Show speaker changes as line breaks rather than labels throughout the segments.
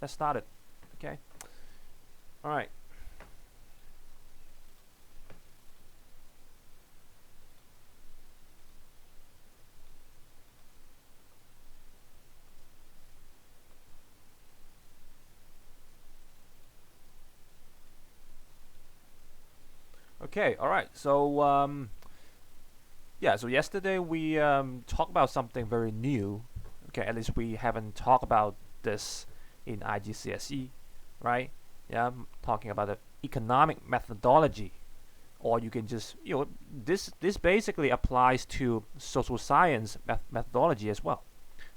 let's start it. Okay. All right. Okay. All right. So yeah. So yesterday we talked about something very new. Okay. At least we haven't talked about this in IGCSE, right? Yeah. Talking about the economic methodology, or you can just this basically applies to social science methodology as well.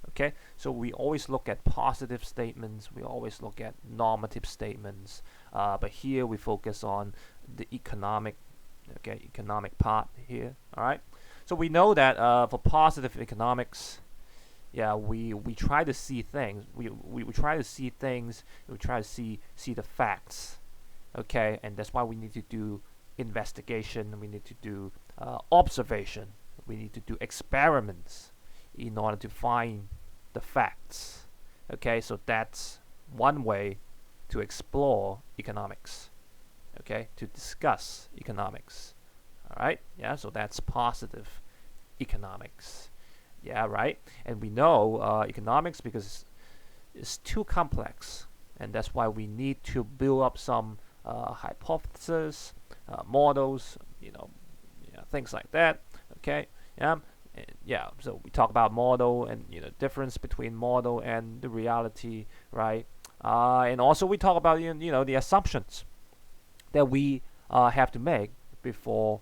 Okay, so we always look at positive statements, we always look at normative statements, but here we focus on the economic part here. All right, so we know that for positive economics, yeah, we try to see things, we try to see things, we try to see the facts. Okay, and that's why we need to do investigation, we need to do observation, we need to do experiments in order to find the facts. Okay, so that's one way to explore economics. Okay, to discuss economics. All right, yeah, so that's positive economics. Yeah, right. And we know economics because it's too complex, and that's why we need to build up some hypotheses, models, yeah, things like that. Okay, yeah, yeah. So we talk about model and difference between model and the reality, right? And also we talk about the assumptions that we have to make before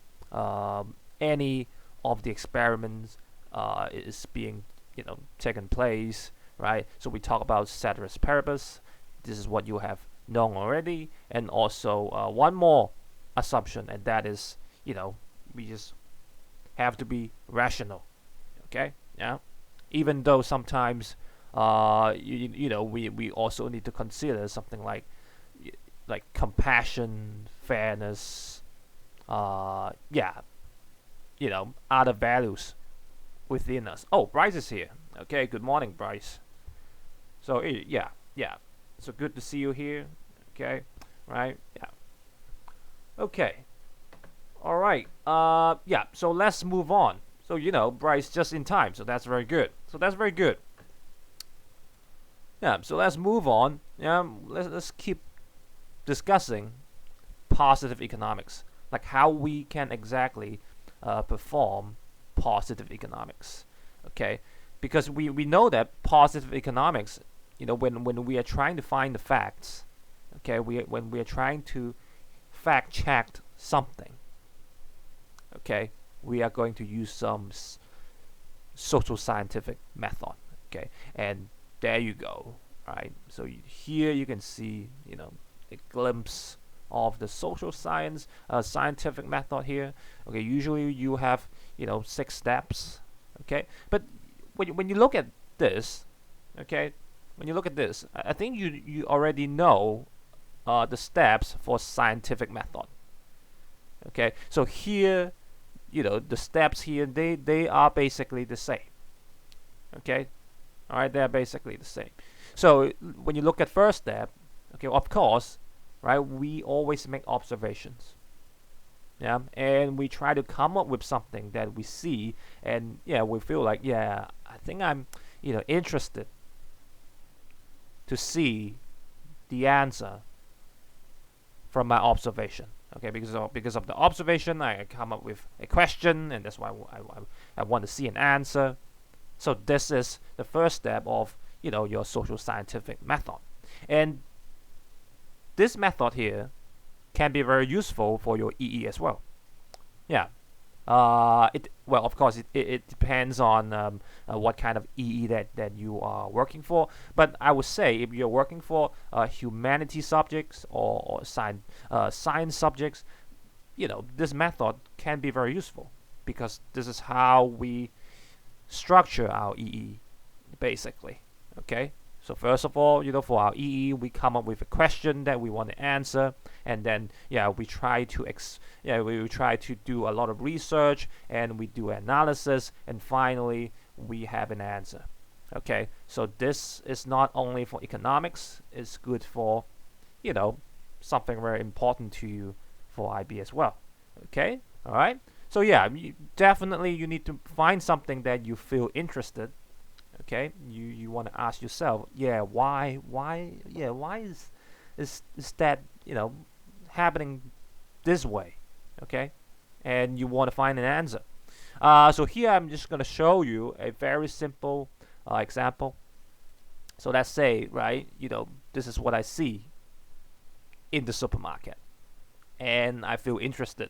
any of the experiments is being taken place, right? So we talk about ceteris paribus. This is what you have known already, and also one more assumption, and that is we just have to be rational. Okay, yeah. Even though sometimes we also need to consider something like compassion, fairness, yeah, other values within us. Oh, Bryce is here. Okay, good morning, Bryce. So yeah, yeah. So good to see you here. Okay, right? Yeah. Okay. All right. Yeah. So let's move on. So Bryce just in time. So that's very good. So that's very good. Yeah. So let's move on. Yeah. Let's keep discussing positive economics, like how we can exactly perform positive economics. Okay, because we know that positive economics, when we are trying to find the facts, okay, when we are trying to fact check something, okay, we are going to use some social scientific method. Okay, and there you go. Right. So here you can see a glimpse of the social science scientific method here. Okay, usually you have 6 steps. Okay, but when you look at this, okay, when you look at this, I think you already know the steps for scientific method. Okay, so here the steps here, they are basically the same. Okay, all right, they're basically the same. So when you look at first step, okay, of course, right, we always make observations. Yeah, and we try to come up with something that we see, and yeah, we feel like, yeah, I think I'm interested to see the answer from my observation. Okay, because of the observation, I come up with a question, and that's why I want to see an answer. So this is the first step of your social scientific method, and this method here can be very useful for your EE as well. Yeah. Of course, it depends on what kind of EE that you are working for. But I would say if you're working for humanity subjects or science subjects, this method can be very useful because this is how we structure our EE, basically. Okay. So first of all, for our EE, we come up with a question that we want to answer, and then we try to do a lot of research, and we do analysis, and finally we have an answer. Okay, so this is not only for economics, it's good for, you know, something very important to you for IB as well. Okay, all right. So yeah, definitely you need to find something that you feel interested. Okay, you want to ask yourself, yeah, why is that happening this way? Okay, and you want to find an answer. So here I'm just gonna show you a very simple example. So let's say, right, this is what I see in the supermarket, and I feel interested,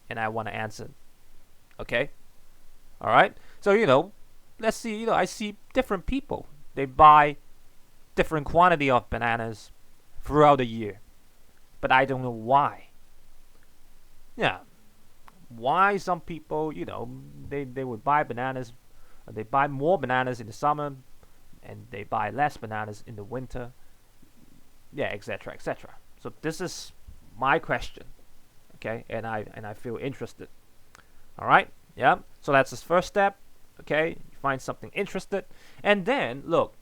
and I want to answer. Okay, all right. So let's see. I see different people. They buy different quantity of bananas throughout the year, but I don't know why. Yeah, why some people, they would buy bananas, they buy more bananas in the summer, and they buy less bananas in the winter. Yeah, etc., etc. So this is my question. Okay, and I feel interested. All right. Yeah. So that's the first step. Okay, you find something interested, and then look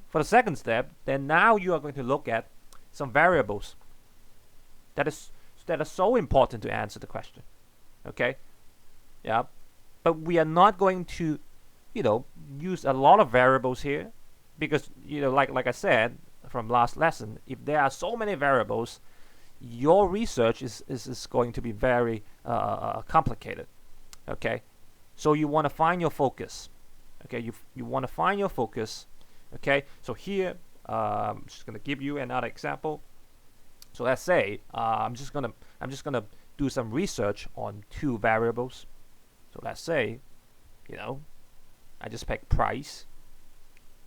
for the second step. Then now you are going to look at some variables that are so important to answer the question. Okay. Yeah. But we are not going to, use a lot of variables here, because like I said from last lesson, if there are so many variables, your research is going to be very complicated. Okay, so you want to find your focus. Okay, you want to find your focus. Okay, so here I'm just gonna give you another example. So let's say I'm just gonna do some research on two variables. So let's say, I just pick price,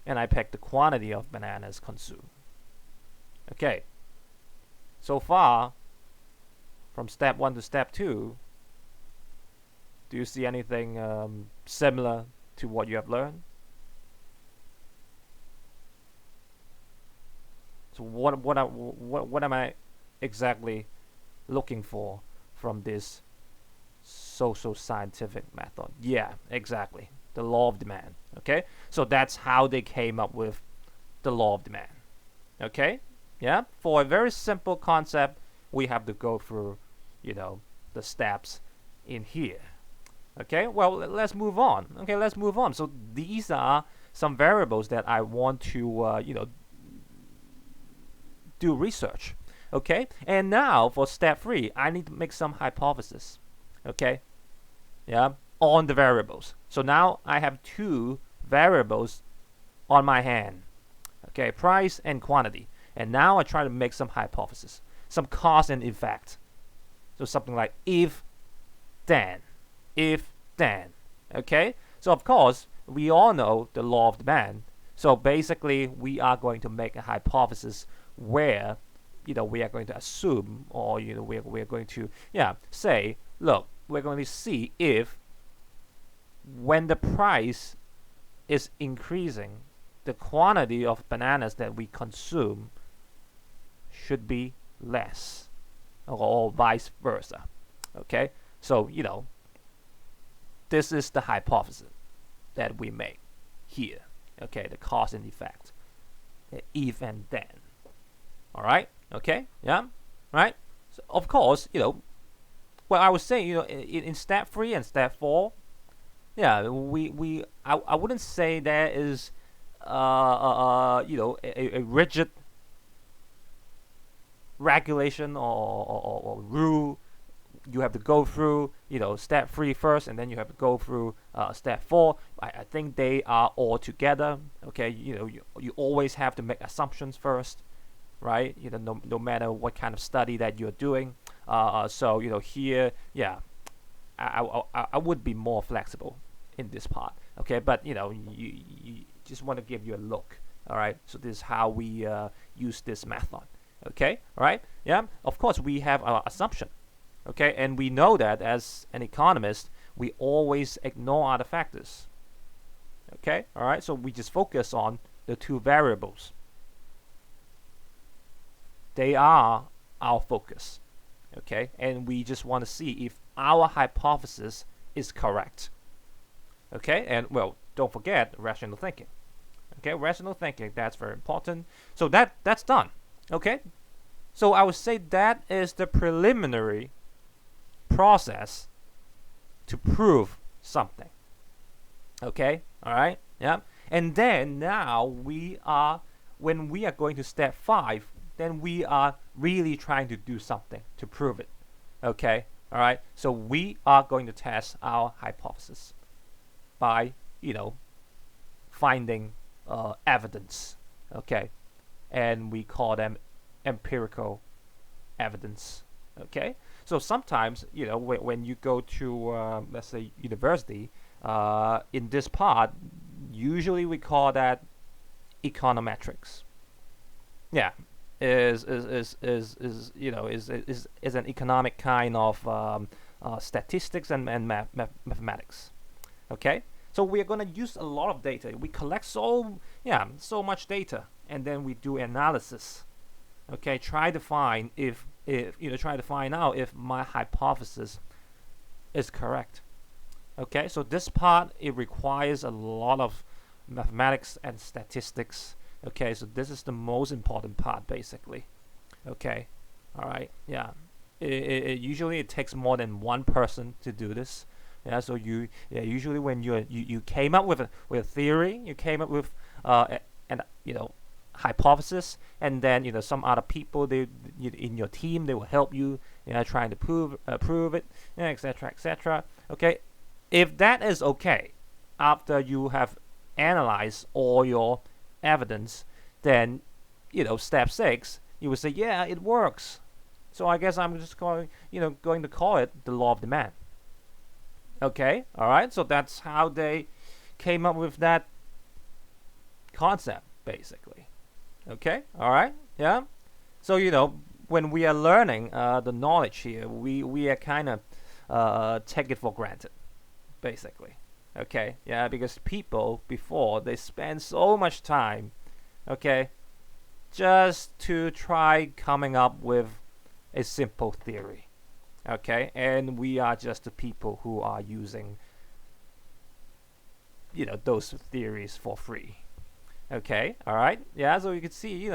and I pick the quantity of bananas consumed. Okay, so far from step 1 to step 2, do you see anything similar to what you have learned? So what am I exactly looking for from this social scientific method? Yeah, exactly. The law of demand. Okay? So that's how they came up with the law of demand. Okay? Yeah? For a very simple concept, we have to go through, the steps in here. Okay? Well, let's move on. Okay, let's move on. So these are some variables that I want to, do research. Okay? And now for step 3, I need to make some hypothesis. Okay? Yeah? On the variables. So now I have two variables on my hand. Okay? Price and quantity. And now I try to make some hypothesis. Some cause and effect. So something like if, then. If, then. Okay? So of course, we all know the law of demand. So basically, we are going to make a hypothesis where, we are going to assume, or, we are going to, say, look, we're going to see if when the price is increasing, the quantity of bananas that we consume should be less, or vice versa. Okay? So, this is the hypothesis that we make here. Okay, the cause and effect. If and then. Alright? Okay? Yeah? Right? So of course, well, I was saying, in step 3 and step 4, yeah, I wouldn't say there is, a rigid regulation or rule you have to go through, step 3 first, and then you have to go through step 4. I think they are all together. Okay, you always have to make assumptions first, right? No matter what kind of study that you're doing. So here, yeah, I would be more flexible in this part. Okay, but you just want to give you a look. All right, so this is how we use this method. Okay, all right, yeah. Of course, we have our assumption. Okay, and we know that as an economist, we always ignore other factors. Okay, all right, so we just focus on the two variables. They are our focus. Okay, and we just want to see if our hypothesis is correct. Okay, and well, don't forget rational thinking. Okay, rational thinking, that's very important. So that's done. Okay, so I would say that is the preliminary process to prove something. Okay, all right, yeah. And then now when we are going to step 5, then we are really trying to do something to prove it. Okay, all right. So we are going to test our hypothesis by, finding evidence. Okay, and we call them empirical evidence. Okay, so sometimes when you go to let's say university, in this part, usually we call that econometrics. Yeah, is an economic kind of statistics and mathematics. Okay, so we are going to use a lot of data. We collect so much data, and then we do analysis. Okay, try to find try to find out if my hypothesis is correct. Okay, so this part, it requires a lot of mathematics and statistics. Okay, so this is the most important part, basically. Okay, all right, yeah. Usually it takes more than one person to do this. Yeah, so usually when you came up with a theory, you came up with an hypothesis, and then some other people in your team, they will help you, trying to prove it, etc., etc. Okay, if that is okay, after you have analyzed all your evidence, then step 6, you would say, yeah, it works. So I guess I'm just going to call it the law of demand. Okay, all right. So that's how they came up with that concept, basically. Okay, all right, yeah. So when we are learning the knowledge here, we are kind of take it for granted, basically. Okay, yeah, because people before, they spend so much time, okay, just to try coming up with a simple theory. Okay, and we are just the people who are using those theories for free. Okay, all right, yeah. So you can see,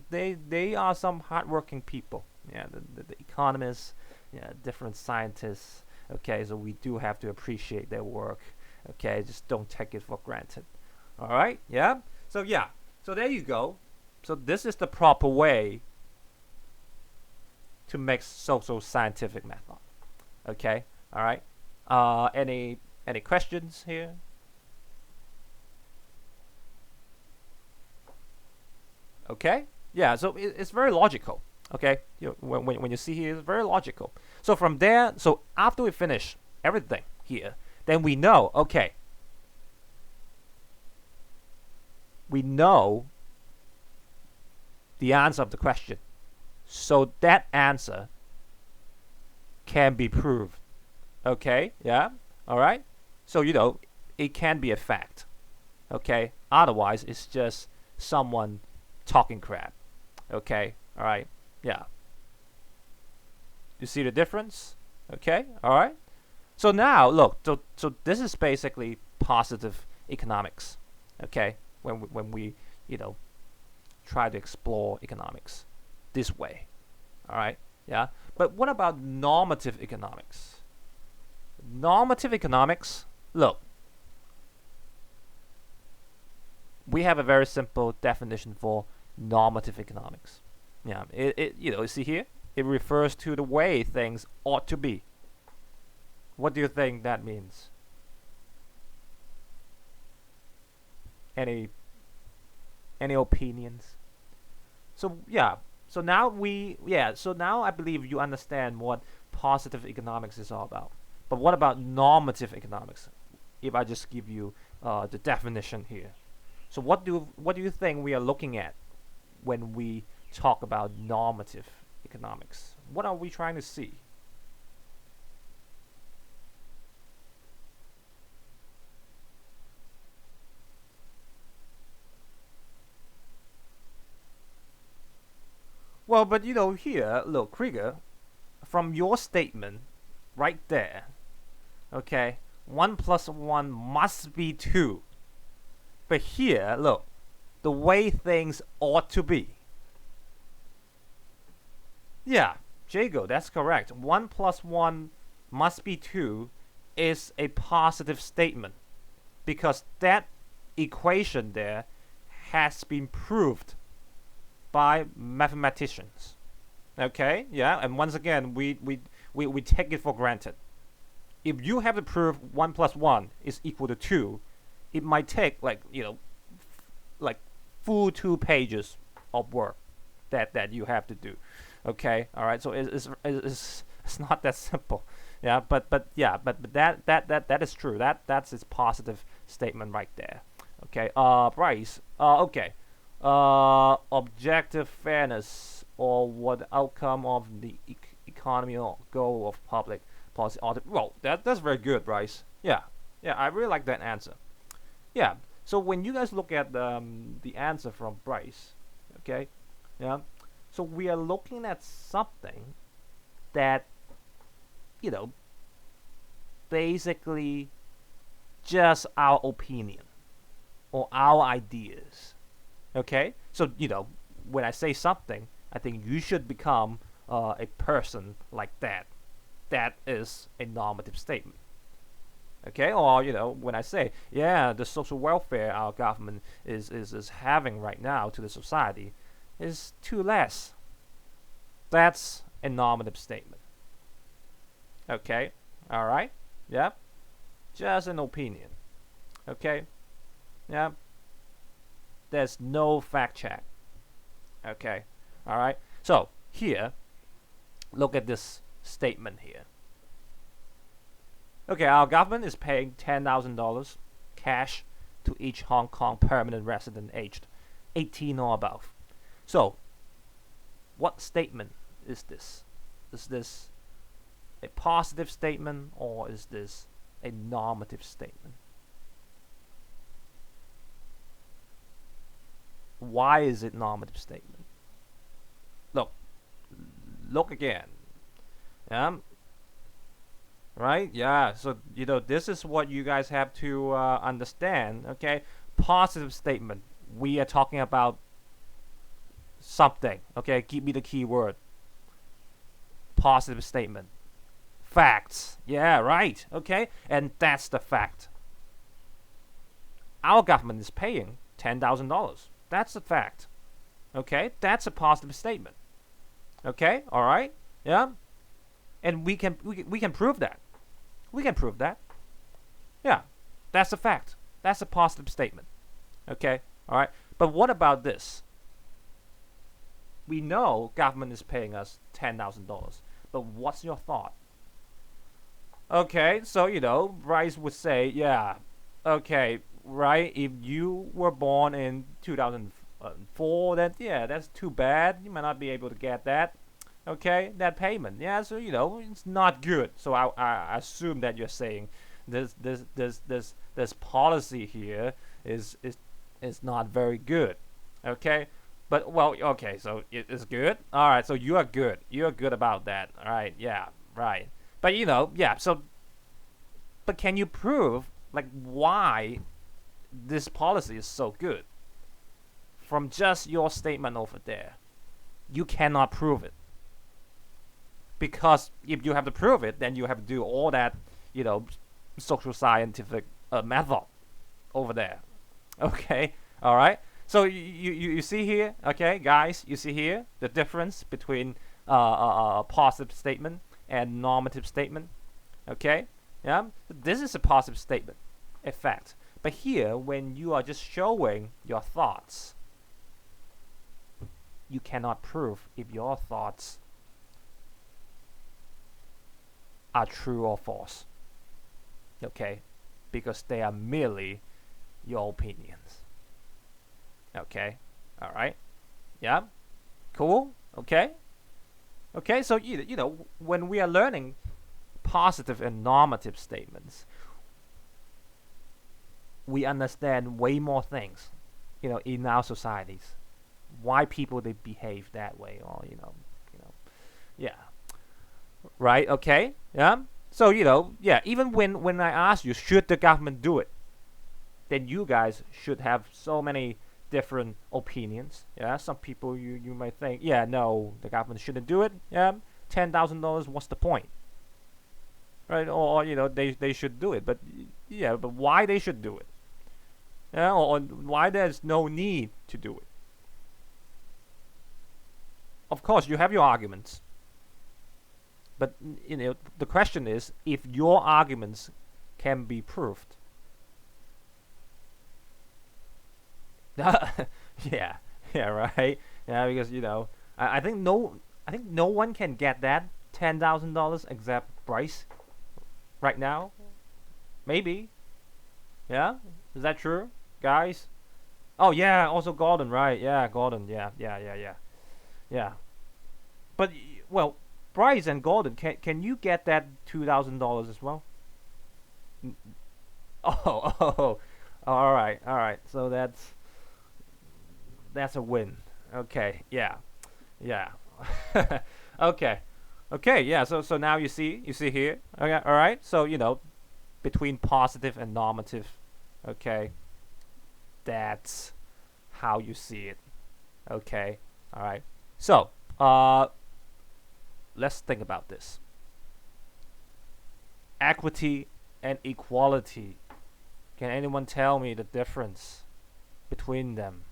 they are some hardworking people. Yeah, the economists, yeah, different scientists. Okay, so we do have to appreciate their work. Okay, just don't take it for granted. All right, yeah. So yeah, so there you go. So this is the proper way to make social scientific method. Okay, all right. Any questions here? Okay, yeah. So it's very logical. Okay, when you see here, it's very logical. So from there, so after we finish everything here, then we know. Okay, we know the answer of the question. So that answer can be proved. Okay, yeah, all right. So it can be a fact. Okay, otherwise it's just someone talking crap. Okay, all right, yeah. You see the difference? Okay, all right. So now look. So this is basically positive economics. Okay, when we try to explore economics this way. All right, yeah. But what about normative economics? Normative economics, look, we have a very simple definition for normative economics. Yeah, you see here, it refers to the way things ought to be. What do you think that means? Any opinions? So yeah, so now I believe you understand what positive economics is all about. But what about normative economics? If I just give you the definition here, so what do you think we are looking at when we talk about normative economics? What are we trying to see? Well, but here, look, Krieger, from your statement right there, okay, 1 plus 1 must be 2. But here, look, the way things ought to be. Yeah, Jago, that's correct. 1 plus 1 must be 2 is a positive statement because that equation there has been proved by mathematicians. Okay, yeah, and once again, we take it for granted. If you have to prove 1 plus 1 is equal to 2, it might take like full 2 pages of work that you have to do. Okay, all right. So it's not that simple. Yeah, but that is true. That's its positive statement right there. Okay. Bryce. Okay. Objective fairness or what outcome of the economy or goal of public policy. Well, that's very good, Bryce. Yeah. Yeah, I really like that answer. Yeah. So when you guys look at the answer from Bryce, okay, yeah. So we are looking at something that, basically just our opinion or our ideas. Okay? So, when I say something, I think you should become a person like that. That is a normative statement. Okay? Or, when I say, yeah, the social welfare our government is having right now to the society is too less. That's a normative statement. Okay? Alright? Yeah? Just an opinion. Okay? Yeah? There's no fact check. Okay? Alright? So, here, look at this statement here. Okay, our government is paying $10,000 cash to each Hong Kong permanent resident aged 18 or above. So, what statement is this? Is this a positive statement or is this a normative statement? Why is it normative statement? Look again. Right? Yeah. So this is what you guys have to understand. Okay. Positive statement. We are talking about something. Okay. Give me the key word. Positive statement. Facts. Yeah. Right. Okay. And that's the fact. Our government is paying $10,000. That's a fact. Okay. That's a positive statement. Okay. All right. Yeah. And we can prove that. We can prove that. Yeah. That's a fact. That's a positive statement. Okay. All right. But what about this? We know government is paying us $10,000. But what's your thought? Okay, so Bryce would say, yeah, okay, right? If you were born in 2004, then yeah, that's too bad. You might not be able to get that. Okay, that payment. Yeah, so it's not good. So I assume that you're saying this policy here is not very good. Okay. But, well, okay, so it is good. All right, so you are good. You are good about that. All right, yeah, right. But, yeah, so, but can you prove, why this policy is so good? From just your statement over there, you cannot prove it. Because if you have to prove it, then you have to do all that, social scientific method over there. Okay, all right? So you see here, okay, guys, you see here the difference between a positive statement and normative statement, okay? Yeah, this is a positive statement, a fact. But here, when you are just showing your thoughts, you cannot prove if your thoughts are true or false, okay? Because they are merely your opinions. Okay, all right, yeah, cool, okay, so when we are learning positive and normative statements, we understand way more things, in our societies, why people they behave that way, or yeah, right, okay, yeah, so yeah, even when I ask you, should the government do it? then you guys should have so many different opinions. Yeah, some people you might think, yeah, no, the government shouldn't do it. Yeah, $10,000, what's the point, right? Or they should do it, but yeah, but why they should do it? Yeah, or why there's no need to do it? Of course, you have your arguments, but the question is if your arguments can be proved. Yeah, yeah, right. Yeah, because I think no one can get that $10,000 except Bryce right now. Maybe. Yeah, is that true, guys? Oh yeah, also Gordon, right? Yeah, Gordon. Yeah, yeah, yeah, yeah, yeah. But well, Bryce and Gordon, can you get that $2,000 as well? Oh, oh, all right, all right. So that's a win. Okay, yeah, yeah. Okay, okay, yeah. So now you see here. Okay, all right. So between positive and normative. Okay, that's how you see it. Okay, all right. So let's think about this. Equity and equality. Can anyone tell me the difference between them?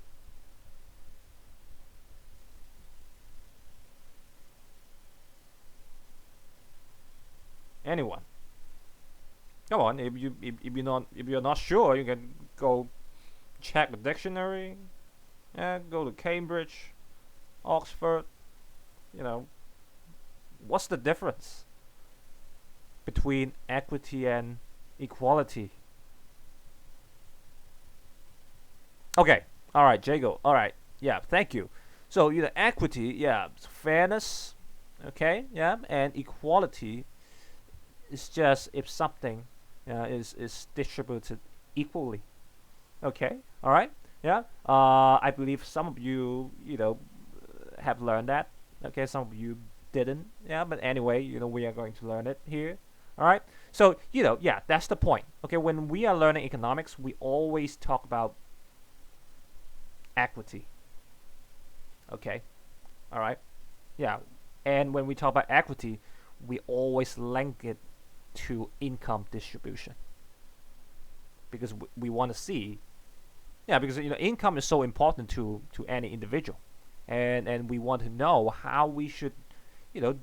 Anyone? Come on. If you're not sure, you can go check the dictionary. Yeah, go to Cambridge, Oxford. You know, what's the difference between equity and equality? Okay. All right, Jago. All right. Yeah. Thank you. So equity, yeah, fairness. Okay. Yeah, and equality is just if something is distributed equally. Okay. All right. Yeah. I believe some of you have learned that. Okay. Some of you didn't. Yeah. But anyway, we are going to learn it here. All right. So yeah, that's the point. Okay. When we are learning economics, we always talk about equity. Okay. All right. Yeah. And when we talk about equity, we always link it to income distribution because we want to see, yeah, because income is so important to any individual, and we want to know how we should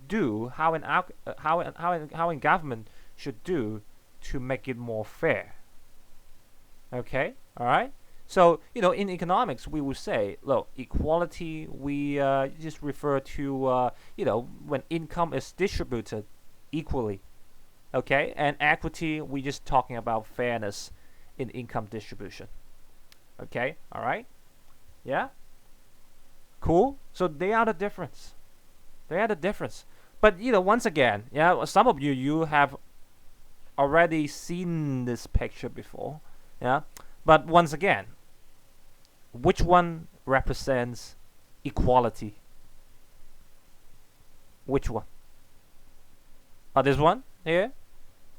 do how in government should do to make it more fair. Okay, all right. So in economics we will say, look, equality we just refer to when income is distributed equally. Okay, and equity we just talking about fairness in income distribution. Okay, all right, yeah, cool. So they are the difference. They are the difference. But once again, yeah, some of you have already seen this picture before, yeah. But once again, which one represents equality? Which one? Oh, this one here?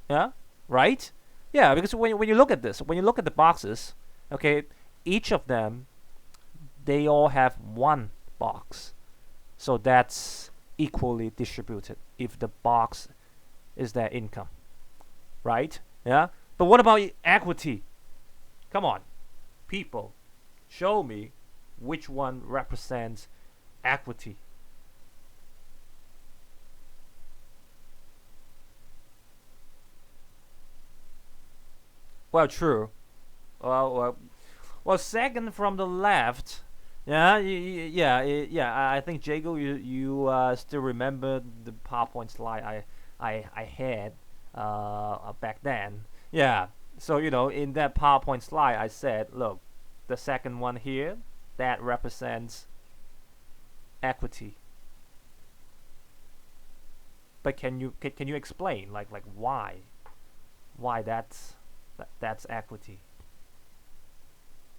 Yeah, right? Yeah, because when you look at this, when you look at the boxes, okay, each of them, they all have one box. So that's equally distributed if the box is their income. Right? Yeah? But what about equity? Come on, people, show me which one represents equity. Well, true. Well, second from the left. Yeah, yeah, yeah. I think Jago, you still remember the PowerPoint slide I had back then. Yeah. So in that PowerPoint slide, I said, look, the second one here, that represents equity. But can you explain like why that's equity?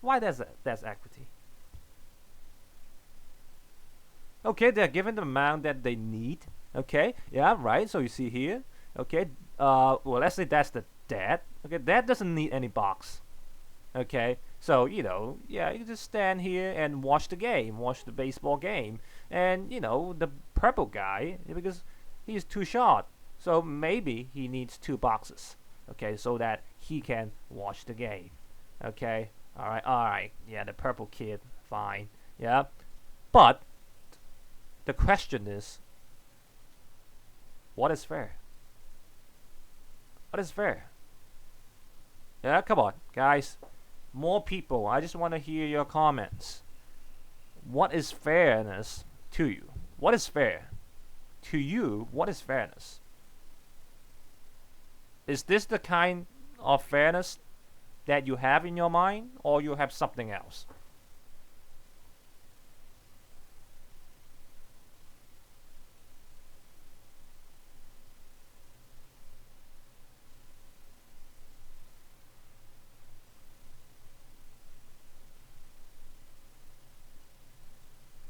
Why that's equity? Okay, they're given the amount that they need. Okay, yeah, right. So you see here. Okay, well, let's say that's the debt. Okay, that doesn't need any box. Okay, so yeah, you just stand here and watch the game, watch the baseball game, and the purple guy, because he's too short, so maybe he needs two boxes, okay, so that he can watch the game. Okay, all right, yeah, the purple kid, fine, yeah, but the question is, what is fair? What is fair? Yeah, come on, guys. More people. I just want to hear your comments. What is fairness to you? What is fair? To you, what is fairness? Is this the kind of fairness that you have in your mind, or you have something else?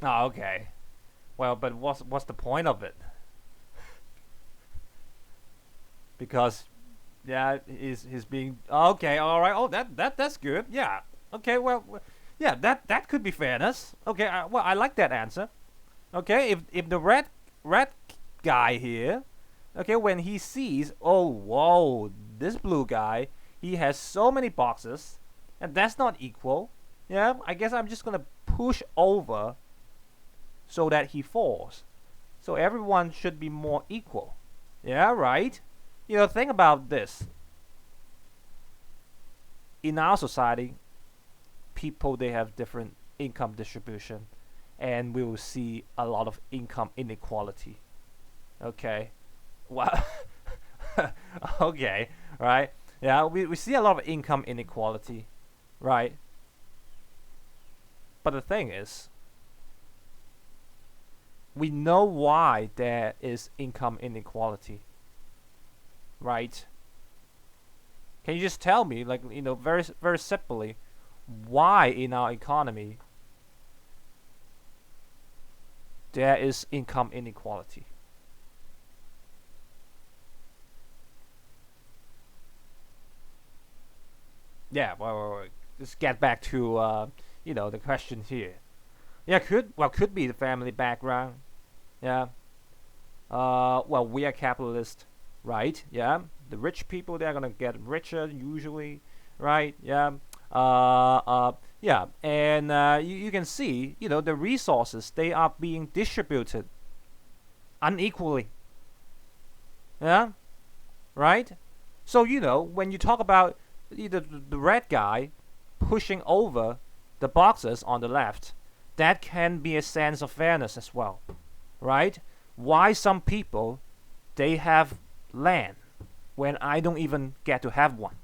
Oh, okay. Well, but what's the point of it? Because yeah, he's being okay. All right. Oh, that's good. Yeah. Okay. Well, yeah. That could be fairness. Okay. Well, I like that answer. Okay. If the red guy here, okay, when he sees, oh, whoa, this blue guy, he has so many boxes, and that's not equal. Yeah. I guess I'm just gonna push over so that he falls. So everyone should be more equal. Yeah, right? Think about this. In our society, people they have different income distribution, and we will see a lot of income inequality. Okay. Well, okay, right? Yeah, we see a lot of income inequality, right? But the thing is, we know why there is income inequality, right? Can you just tell me, like, very very simply, why in our economy there is income inequality? Yeah, well, let's get back to the question here. Yeah, could be the family background. Yeah. Well, we are capitalist, right? Yeah. The rich people they're gonna get richer usually, right? Yeah. Yeah, and you can see, the resources they are being distributed unequally. Yeah, right. So when you talk about the red guy pushing over the boxes on the left, that can be a sense of fairness as well, right? Why some people they have land when I don't even get to have one?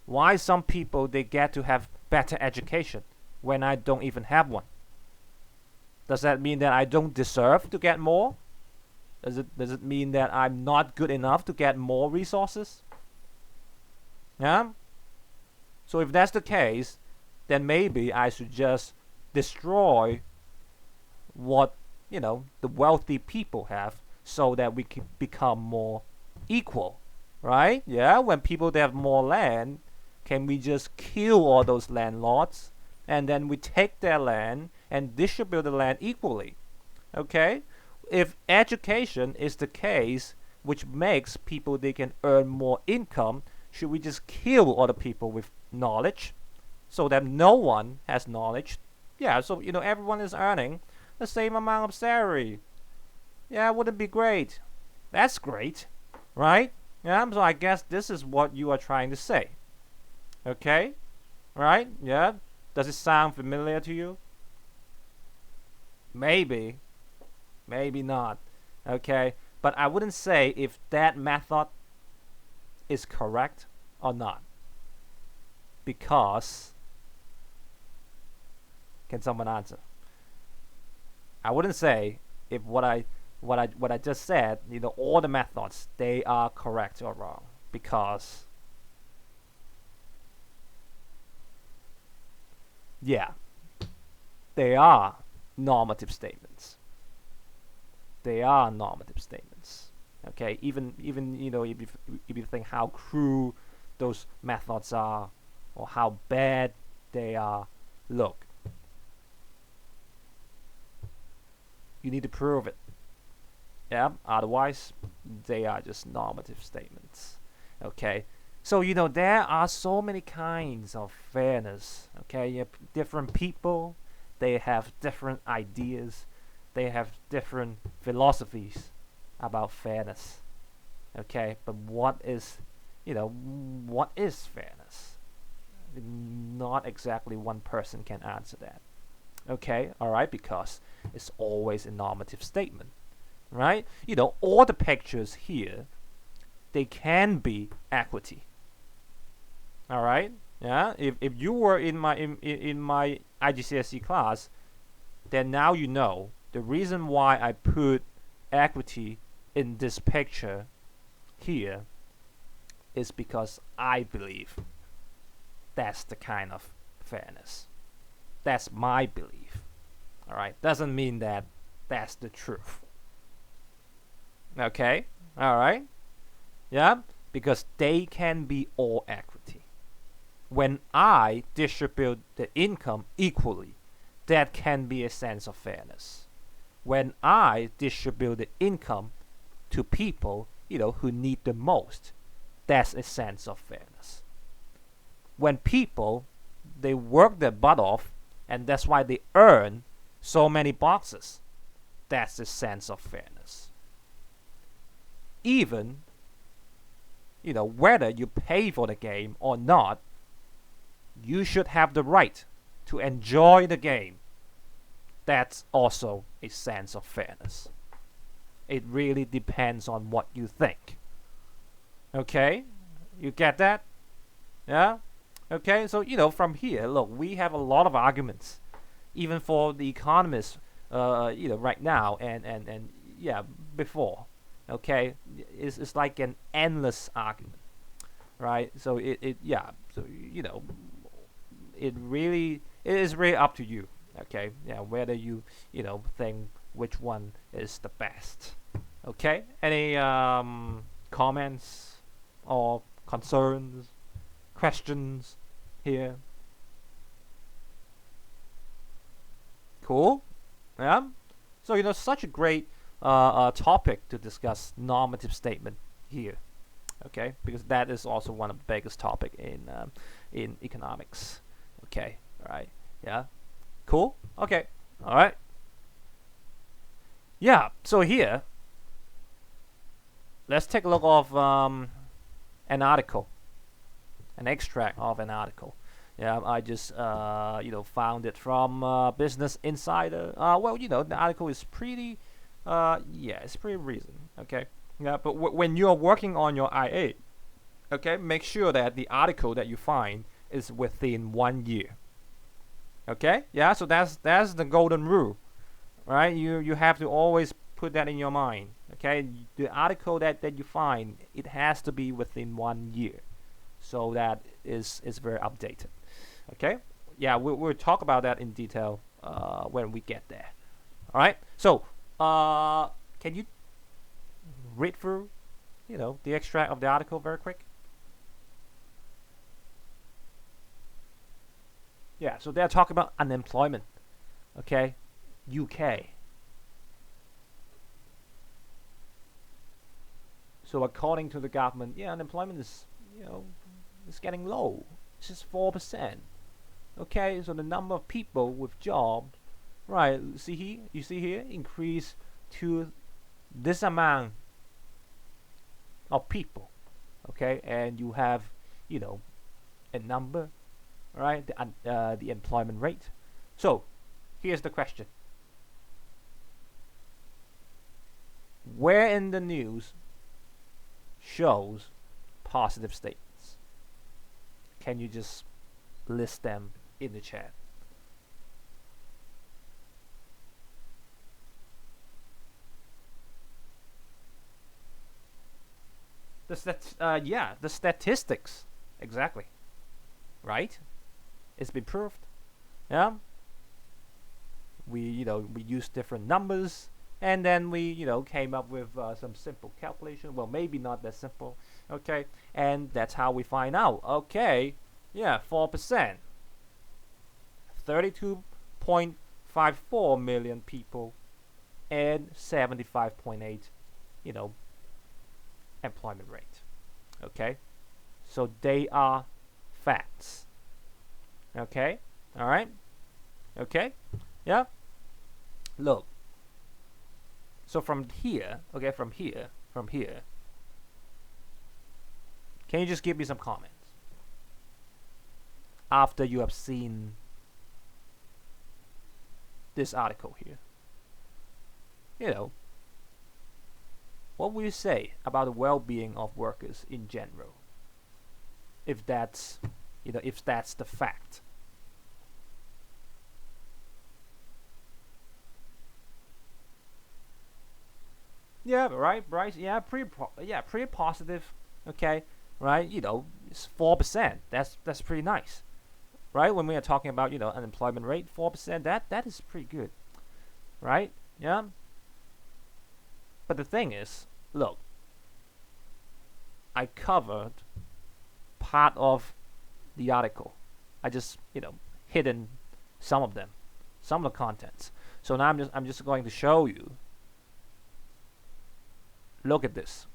Why some people they get to have better education when I don't even have one? Does that mean that I don't deserve to get more? Does it mean that I'm not good enough to get more resources? Yeah? So if that's the case, then maybe I should just destroy what the wealthy people have so that we can become more equal, right? Yeah, when people they have more land, can we just kill all those landlords and then we take their land and distribute the land equally? Okay, if education is the case which makes people they can earn more income, should we just kill all the people with knowledge so that no one has knowledge? Yeah, so everyone is earning the same amount of salary. Yeah, wouldn't it be great? That's great, right? Yeah, so I guess this is what you are trying to say. Okay, right? Yeah, does it sound familiar to you? Maybe, maybe not. Okay, but I wouldn't say if that method is correct or not, because can someone answer? I wouldn't say if what I just said, all the methods they are correct or wrong, because yeah, they are normative statements. They are normative statements. Okay, even if you think how crude those methods are, or how bad they are look. You need to prove it. Yeah, otherwise they are just normative statements. Okay, so there are so many kinds of fairness. Okay, you have different people, they have different ideas, they have different philosophies about fairness. Okay, but what is fairness? Not exactly one person can answer that. Okay, all right, because it's always a normative statement, right? All the pictures here, they can be equity. All right, yeah. If you were in my IGCSE class, then now you know the reason why I put equity in this picture here is because I believe that's the kind of fairness. That's my belief. All right, doesn't mean that that's the truth. Okay, all right, yeah, because they can be all equity. When I distribute the income equally, that can be a sense of fairness. When I distribute the income to people, who need the most, that's a sense of fairness. When people, they work their butt off, and that's why they earn so many boxes, that's a sense of fairness. Even, whether you pay for the game or not, you should have the right to enjoy the game. That's also a sense of fairness. It really depends on what you think. Okay? You get that? Yeah? Okay, so from here, look, we have a lot of arguments, even for the economists, right now and yeah, before. Okay, it's like an endless argument, right? So it is really up to you. Okay, yeah, whether you think which one is the best. Okay, any comments or concerns, questions here? Cool. Yeah. So such a great topic to discuss normative statement here. Okay, because that is also one of the biggest topic in economics. Okay. All right. Yeah. Cool. Okay. All right. Yeah. So here, let's take a look of an article, an extract of an article. Yeah, I just found it from Business Insider. Well, the article is pretty, it's pretty recent. Okay, yeah, but when you're working on your IA, okay, make sure that the article that you find is within 1 year. Okay, yeah, so that's the golden rule, right? You have to always put that in your mind. Okay, the article that you find, it has to be within 1 year, so that is very updated. Okay, yeah, we'll talk about that in detail when we get there. All right, so can you read through the extract of the article very quick? Yeah, so they're talking about unemployment. Okay, UK. So according to the government, yeah, unemployment is it's getting low. It's just 4%. Okay, so the number of people with jobs, right? You see here, increase to this amount of people. Okay, and you have a number, right? The employment rate. So here's the question: where in the news shows positive statements? Can you just list them in the chat? The statistics, exactly, right? It's been proved. Yeah, we use different numbers, and then we came up with some simple calculation. Well, maybe not that simple. Okay, and that's how we find out. Okay, Yeah, 4%. 32.54 million people and 75.8, you know, employment rate. Okay? So they are facts. Okay? All right? Okay? Yeah? Look. So from here, okay, from here, can you just give me some comments after you have seen this article here? You know, what will you say about the well-being of workers in general? If that's, if that's the fact. Yeah, right, Bryce. Yeah, pretty positive. Okay, right. It's 4%. That's pretty nice, right? When we are talking about unemployment rate, 4%. That is pretty good, right? Yeah. But the thing is, look, I covered part of the article. I just hidden some of them, some of the contents. So now I'm just going to show you. Look at this.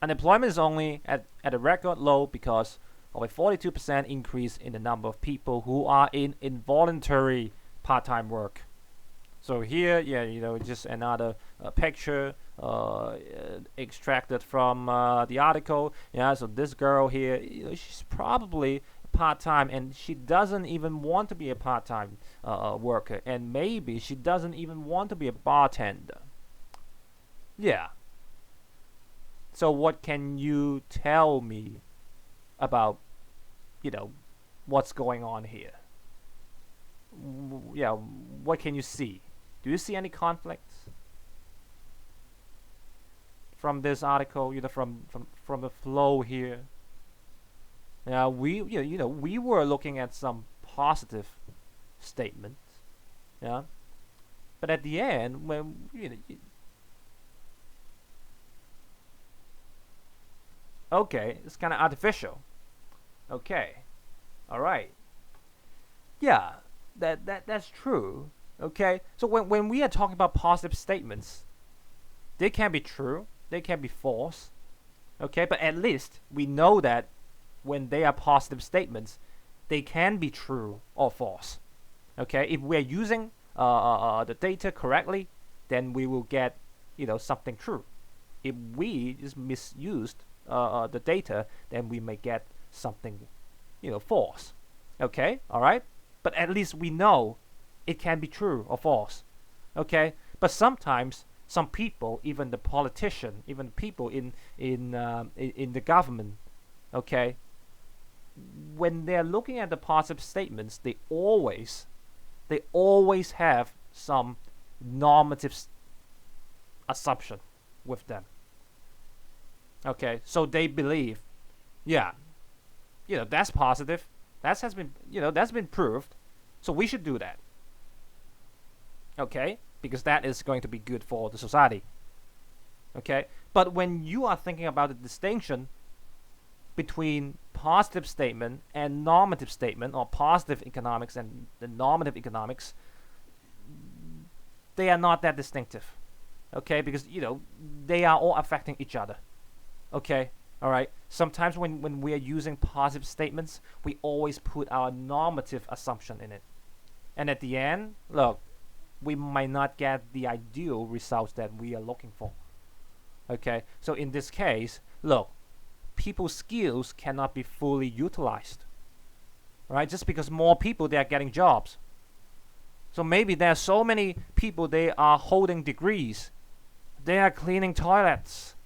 Unemployment is only at a record low because of a 42% increase in the number of people who are in involuntary part-time work. So here, just another picture extracted from the article. Yeah, so this girl here, she's probably part-time, and she doesn't even want to be a part-time worker, and maybe she doesn't even want to be a bartender. Yeah. So what can you tell me about, what's going on here? Yeah, what can you see? Do you see any conflicts from this article? From the flow here. Yeah, we were looking at some positive statements. Yeah, but at the end, when okay, it's kind of artificial. Okay, all right. Yeah, that's true. Okay, so when we are talking about positive statements, they can be true, they can be false. Okay, but at least we know that when they are positive statements, they can be true or false. Okay, if we're using the data correctly, then we will get something true. If we just misused the data, then we may get something false. Okay, all right, but at least we know it can be true or false. Okay, but sometimes some people, even the politician, even people in the government, okay, when they're looking at the positive statements, they always have some normative assumption with them. Okay, so they believe, yeah, that's positive. That's been proved. So we should do that. Okay, because that is going to be good for the society. Okay, but when you are thinking about the distinction between positive statement and normative statement, or positive economics and the normative economics, they are not that distinctive. Okay, because they are all affecting each other. Okay, all right. Sometimes when we are using positive statements, we always put our normative assumption in it, and at the end, look, we might not get the ideal results that we are looking for. Okay, so in this case, look, people's skills cannot be fully utilized. Right, just because more people, they are getting jobs. So maybe there are so many people, they are holding degrees, they are cleaning toilets.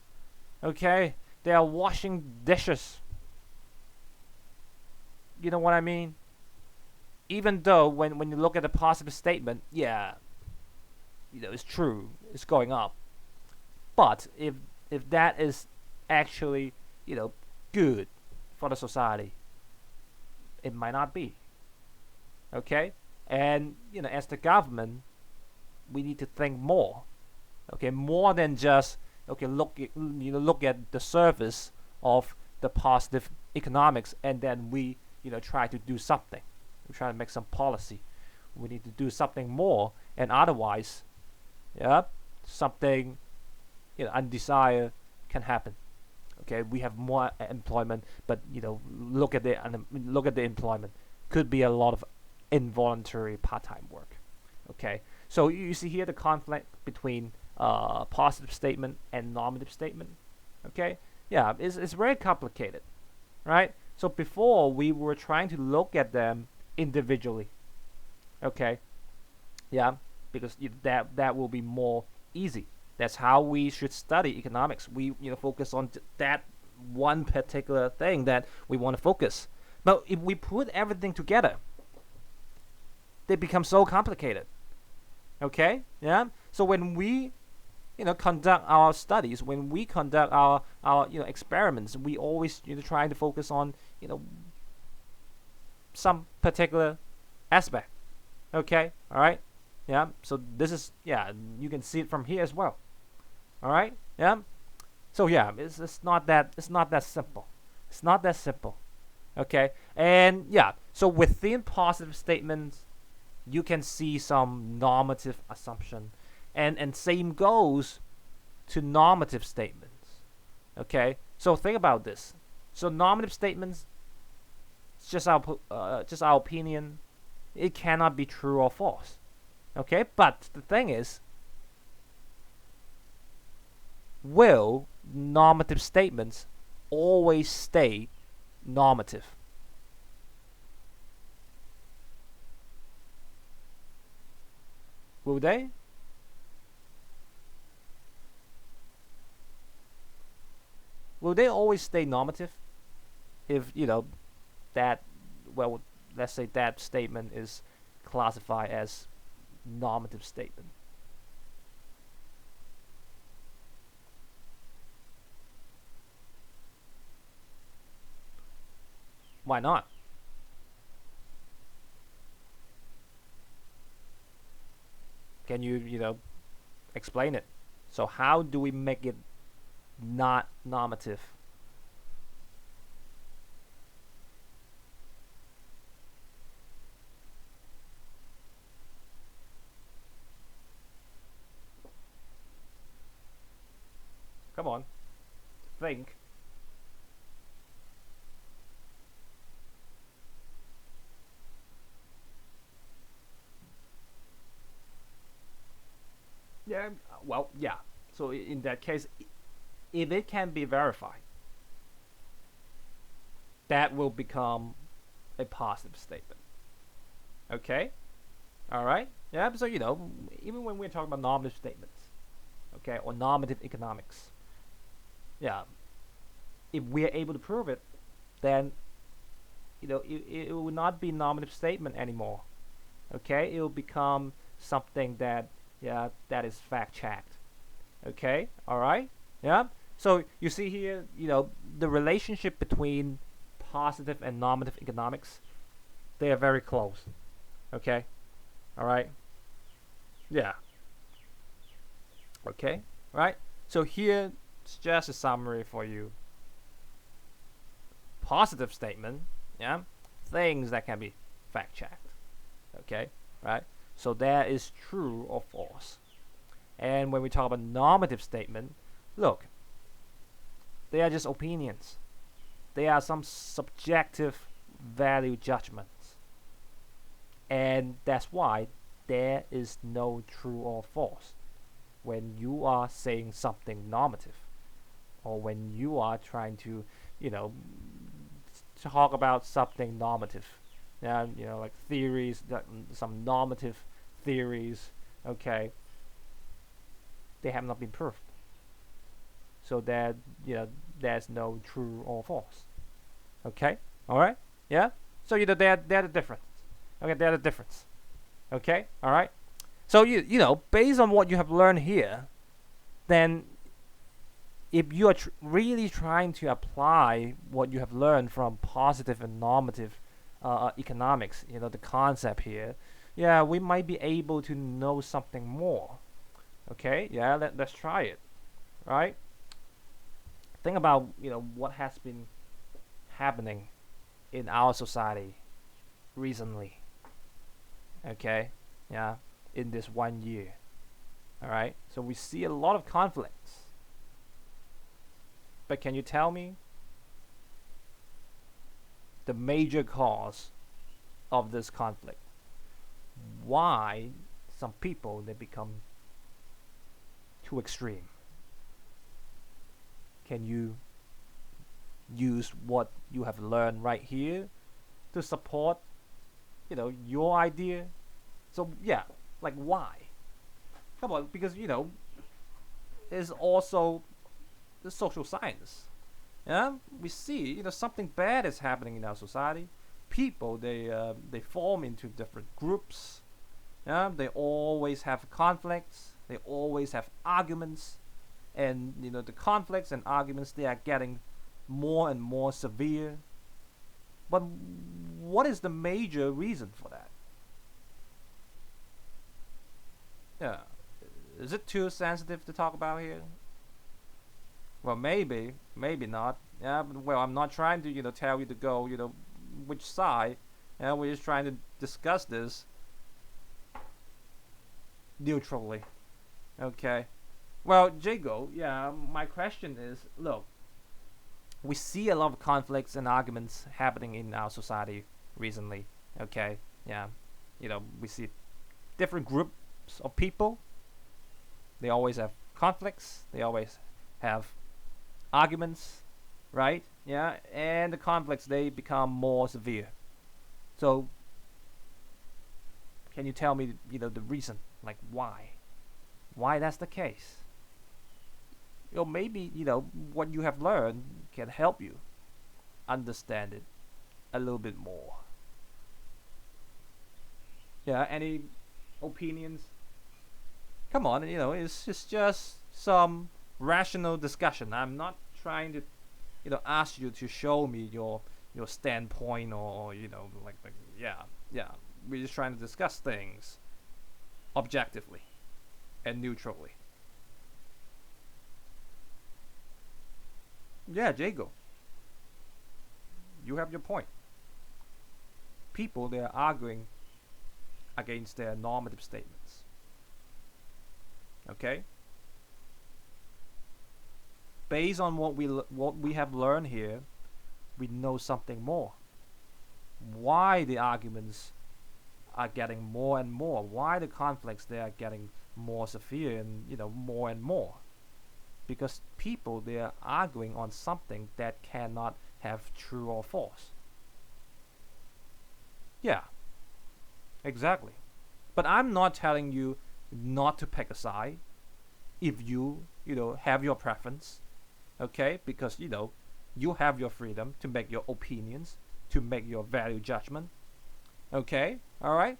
Okay, they are washing dishes. You know what I mean? Even though when you look at the positive statement, yeah, it's true, it's going up. But if that is actually good for the society, it might not be. Okay, and as the government, we need to think more. Okay, more than just look at the surface of the positive economics, and then we try to do something. We try to make some policy. We need to do something more, and otherwise, yeah, something undesired can happen. Okay, we have more employment, but look at the employment. Could be a lot of involuntary part-time work. Okay, so you see here the conflict between positive statement and normative statement. Okay, yeah, it's very complicated, right? So before we were trying to look at them individually. Okay, yeah, because that will be more easy. That's how we should study economics. We focus on that one particular thing that we want to focus. But if we put everything together, they become so complicated. Okay, yeah. So when we conduct our studies, when we conduct our experiments, we always trying to focus on some particular aspect. Okay, all right, yeah. So this is you can see it from here as well. All right, yeah. So yeah, it's not that simple. It's not that simple. Okay, and yeah. So within positive statements, you can see some normative assumption, and same goes to normative statements. Okay, so think about this. So normative statements, it's just our opinion. It cannot be true or false. Okay, but the thing is, will normative statements always stay normative? Will they? Will they always stay normative if that, well, let's say that statement is classified as normative statement? Why not? Can you explain it? So how do we make it not normative? Come on, think. Yeah, well, yeah. So in that case, if it can be verified, that will become a positive statement. Okay? All right? Yeah, so even when we're talking about normative statements, okay, or normative economics, yeah, if we're able to prove it, then it will not be normative statement anymore. Okay? It will become something that is fact checked. Okay? All right? Yeah? So you see here, the relationship between positive and normative economics, they are very close. Okay? All right? Yeah. Okay? Right? So here's just a summary for you. Positive statement, yeah, things that can be fact checked. Okay? Right? So that is true or false. And when we talk about normative statement, look, they are just opinions. They are some subjective value judgments. And that's why there is no true or false when you are saying something normative, or when you are trying to, talk about something normative. Like theories, some normative theories, okay, they have not been proved. So that there's no true or false. Okay, all right, yeah. So they're the difference. Okay, they're the difference. Okay, all right. So based on what you have learned here, then if you are really trying to apply what you have learned from positive and normative economics, the concept here, yeah, we might be able to know something more. Okay, yeah, let's try it, right? Think about what has been happening in our society recently. Okay, yeah, in this 1 year. All right, so we see a lot of conflicts. But can you tell me the major cause of this conflict? Why some people they become too extreme? Can you use what you have learned right here to support, your idea? So yeah, like why? Come on, because it's also the social science. Yeah, we see something bad is happening in our society. People they form into different groups. Yeah, they always have conflicts. They always have arguments, and the conflicts and arguments they are getting more and more severe. But what is the major reason for that? Yeah, is it too sensitive to talk about here? Well, maybe not. Yeah, but, well, I'm not trying to tell you to go which side. Yeah, we're just trying to discuss this neutrally. Okay. Well, Jago, yeah, my question is, look, we see a lot of conflicts and arguments happening in our society recently. Okay, yeah, we see different groups of people. They always have conflicts. They always have arguments, right? Yeah, and the conflicts they become more severe. So, can you tell me, the reason, like why that's the case? Maybe what you have learned can help you understand it a little bit more. Yeah, any opinions? Come on, it's just some rational discussion. I'm not trying to ask you to show me your standpoint, or like yeah, we're just trying to discuss things objectively and neutrally. Yeah, Jago, you have your point. People they are arguing against their normative statements. Okay, based on what we have learned here, we know something more. Why the arguments are getting more and more? Why the conflicts they are getting more severe and more and more? Because people they are arguing on something that cannot have true or false. Yeah, exactly. But I'm not telling you not to pick a side if you have your preference, okay? Because you have your freedom to make your opinions, to make your value judgment, okay? All right.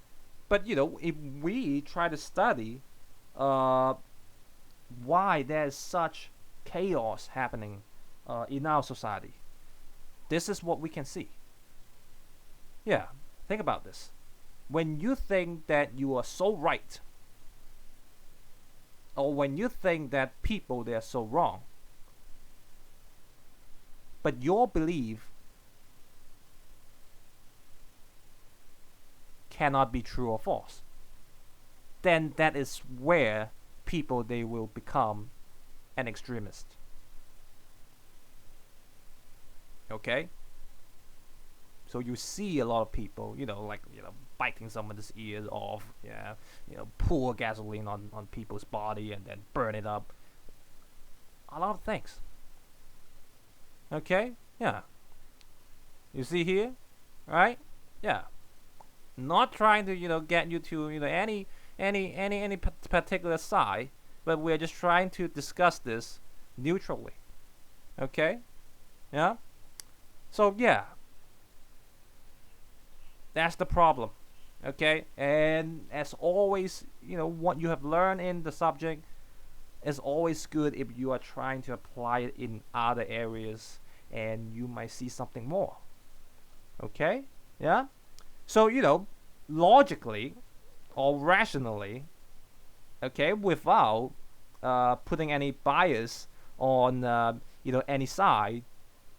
But if we try to study uh, why there's such chaos happening in our society, this is what we can see. Yeah, think about this. When you think that you are so right, or when you think that people they are so wrong, but your belief cannot be true or false, then that is where people they will become an extremist. Okay? So you see a lot of people, biting someone's ears off, yeah, pour gasoline on people's body and then burn it up. A lot of things. Okay? Yeah. You see here? Right? Yeah. Not trying to, get you to, any particular side, but we're just trying to discuss this neutrally. Okay? Yeah? So, yeah. That's the problem. Okay? And as always, what you have learned in the subject is always good if you are trying to apply it in other areas and you might see something more. Okay? Yeah? So, logically or rationally, okay, without putting any bias on, any side,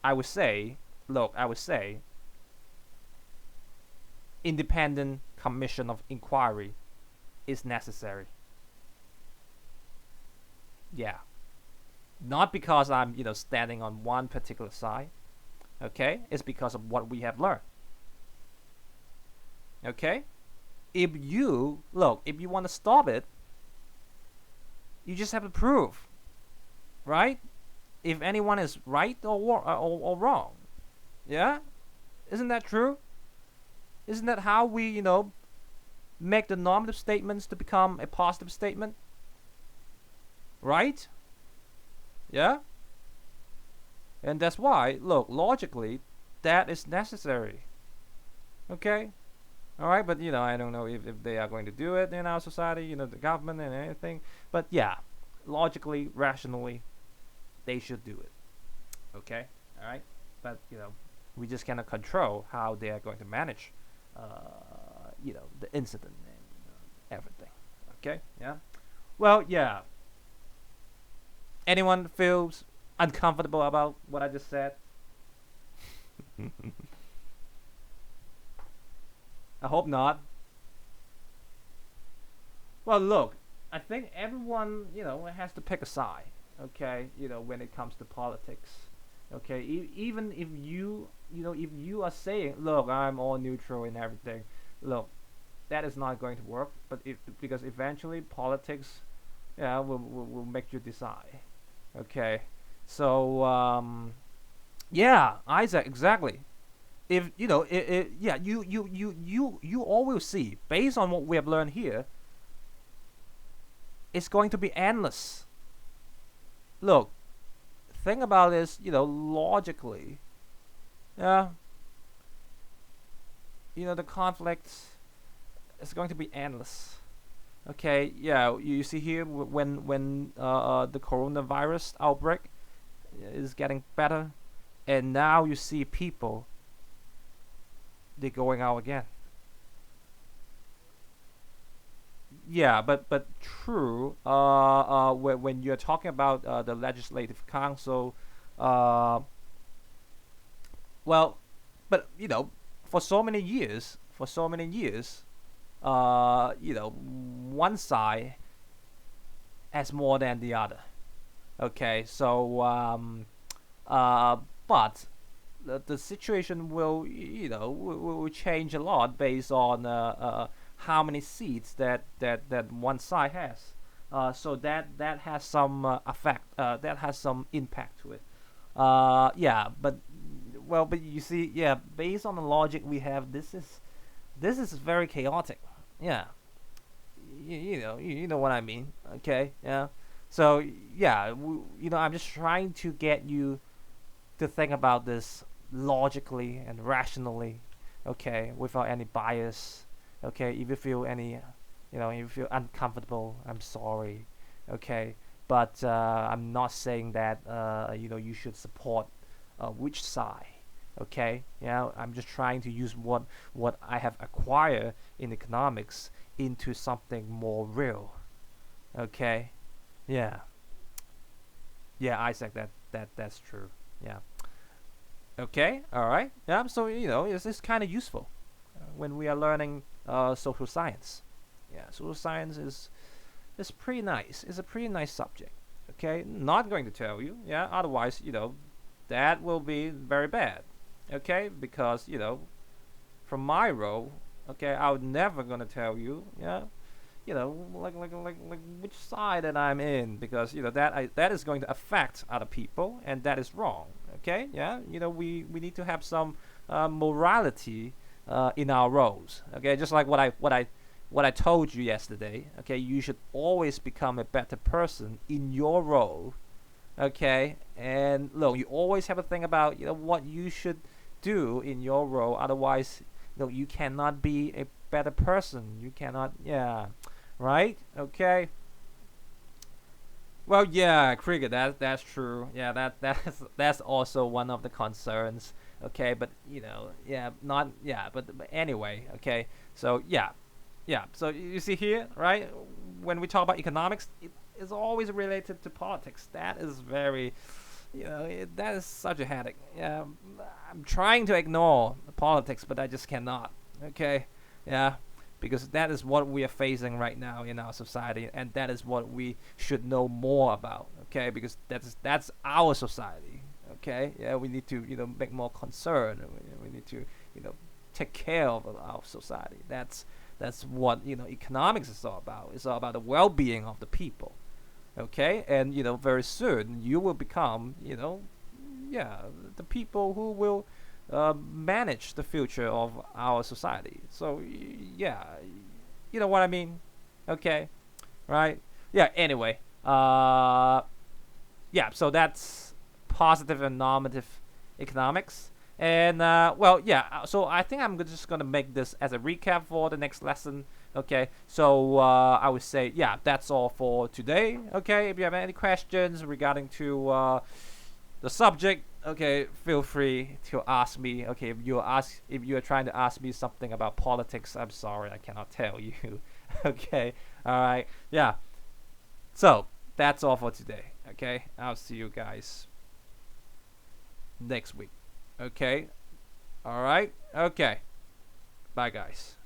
I would say look, I would say independent commission of inquiry is necessary. Yeah, not because I'm standing on one particular side. Okay, it's because of what we have learned. Okay, if you want to stop it, you just have to prove, right? If anyone is right or wrong. Yeah, isn't that true? Isn't that how we make the normative statements to become a positive statement? Right? Yeah? And that's why, look, logically, that is necessary. Okay? Alright, but I don't know if they are going to do it in our society, the government and anything. But yeah, logically, rationally, they should do it. Okay? Alright? But, we just cannot control how they are going to manage, the incident and everything. Okay? Yeah? Well, yeah. Anyone feels uncomfortable about what I just said? I hope not. Well, look, I think everyone, has to pick a side, okay, when it comes to politics. Okay, even if if you are saying, look, I'm all neutral and everything, look, that is not going to work. But because eventually politics, will make you decide. Okay, so yeah, Isaac, exactly. If yeah, you all will see based on what we have learned here. It's going to be endless. Look, think about this, logically. Yeah, the conflict is going to be endless. Okay, yeah, you see here when the coronavirus outbreak is getting better, and now you see people they're going out again. Yeah, but true. When you're talking about the legislative council, uh, well, but for so many years, one side has more than the other. Okay, so but the situation will will change a lot based on how many seats that one side has. So that has some effect. That has some impact to it. Yeah, but you see, yeah, based on the logic we have, this is very chaotic. Yeah, you know what I mean. Okay, yeah. So yeah, I'm just trying to get you to think about this logically and rationally, okay, without any bias. Okay, if you feel any, if you feel uncomfortable, I'm sorry. Okay, but I'm not saying that you should support which side. Okay, yeah, I'm just trying to use what I have acquired in economics into something more real. Okay, yeah, yeah, Isaac, that's true. Yeah. Okay, all right. Yeah, so it's kind of useful when we are learning social science. Yeah, social science is pretty nice. It's a pretty nice subject. Okay, not going to tell you. Yeah, otherwise that will be very bad. Okay, because from my role, okay, I would never gonna tell you. Yeah, like which side that I'm in, because that is going to affect other people, and that is wrong. Okay, yeah, we need to have some morality in our roles. Okay, just like what I told you yesterday. Okay, you should always become a better person in your role. Okay, and look, you always have to think about what you should do in your role. Otherwise, you cannot be a better person. You cannot, yeah, right? Okay. Well, yeah, cricket. That's true. Yeah, that's also one of the concerns. Okay, but yeah, not yeah, but anyway. Okay, so yeah, yeah. So you see here, right? When we talk about economics, it is always related to politics. That is very, that is such a headache. Yeah, I'm trying to ignore politics, but I just cannot. Okay, yeah, because that is what we are facing right now in our society, and that is what we should know more about. Okay, because that's our society. Okay, yeah, we need to make more concern. We need to take care of our society. That's what economics is all about. It's all about the well-being of the people. Okay, and very soon you will become yeah, the people who will manage the future of our society. So yeah, you know what I mean. Okay, right? Yeah, anyway, yeah, so that's positive and normative economics. And well, yeah, so I think I'm just gonna make this as a recap for the next lesson. Okay, so I would say, yeah, that's all for today. Okay, if you have any questions regarding to the subject, okay, feel free to ask me. Okay, if you are trying to ask me something about politics, I'm sorry, I cannot tell you. Okay, all right, yeah. So that's all for today. Okay, I'll see you guys next week. Okay, all right, okay, bye, guys.